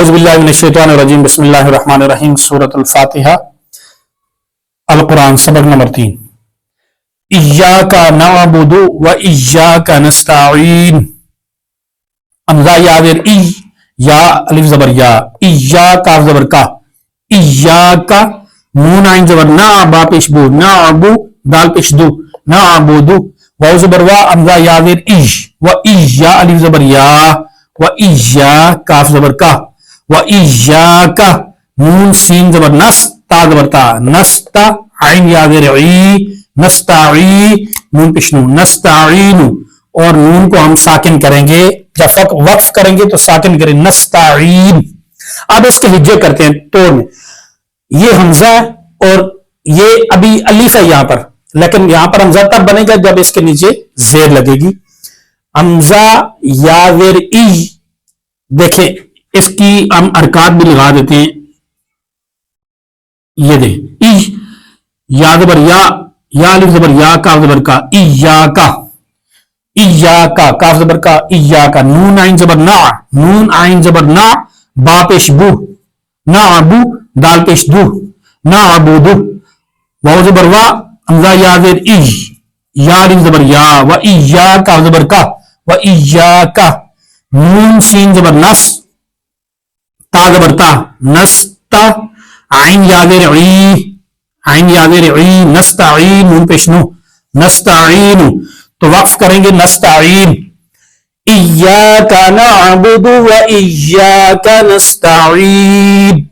اعوذ باللہ من الشیطان الرجیم بسم اللہ الرحمن الرحیم سورۃ الفاتحہ القرآن سبق نمبر 3 ایاک نعبد و ایاک نستعین حمزہ یا زیر ای یا الف زبر یا ایاک کاف زبر کا ایاک نون عین زبر نا با پیش بو نعبو دال پیش دو نعبد واو زبر وا حمزہ یا زیر ای و ایا الف زبر یا و ایاک کاف زبر کا و ایاک نون سین زبر نس تا زبر تا نستا عین یا زیر عی نستعی نون پشنو نستعین اور نون کو ہم ساکن کریں گے جب وقف کریں گے تو ساکن کریں نستعین. اب اس کے ہجے کرتے ہیں توڑ میں یہ حمزہ اور یہ ابھی الف ہے یہاں پر لیکن یہاں پر حمزہ تب بنے گا جب اس کے نیچے زیر لگے گی. حمزہ یا زیر ای دیکھیں اس کی ہم حرکات بھی لگا دیتے ہیں. یہ دے ای یا زبر یا الف زبر یا کاف زبر کا ایاکا ایاکا کاف زبر کا ایاکا نون عین زبر نا نون عین زبر نا با پیش بو نا ابو دال پیش دو نا ابودو واو زبر وا حمزہ یا زیر ای یا الف زبر یا و ایاکا زبر کا و ایاکا نون سین زبر نس تا زبر تا نستا عین یا زیر عی عین یا زیر عی نستعین نون پیش نو نستعین تو وقف کریں گے نستعین ایاک نعبد و ایاک نستعین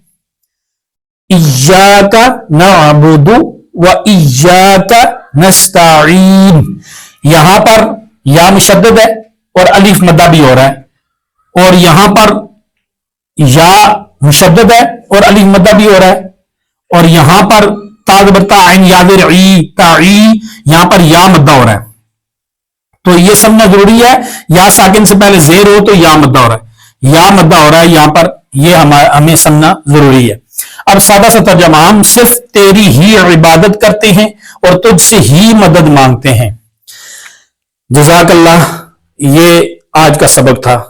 ایاک نعبد و ایاک نستعین. یہاں پر یا مشدد ہے اور الف مدہ بھی ہو رہا ہے اور یہاں پر یا مشدد ہے اور الف مدہ بھی ہو رہا ہے اور یہاں پر تا زبر تا عین یا زیر عی تعی یہاں پر یا مدہ ہو رہا ہے تو یہ سمجھنا ضروری ہے. یا ساکن سے پہلے زیر ہو تو یا مدہ ہو رہا ہے یا مدہ ہو رہا ہے یہاں پر یہ ہمیں سمجھنا ضروری ہے. اب سادہ سا ترجمہ ہم صرف تیری ہی عبادت کرتے ہیں اور تجھ سے ہی مدد مانگتے ہیں. جزاک اللہ. یہ آج کا سبق تھا.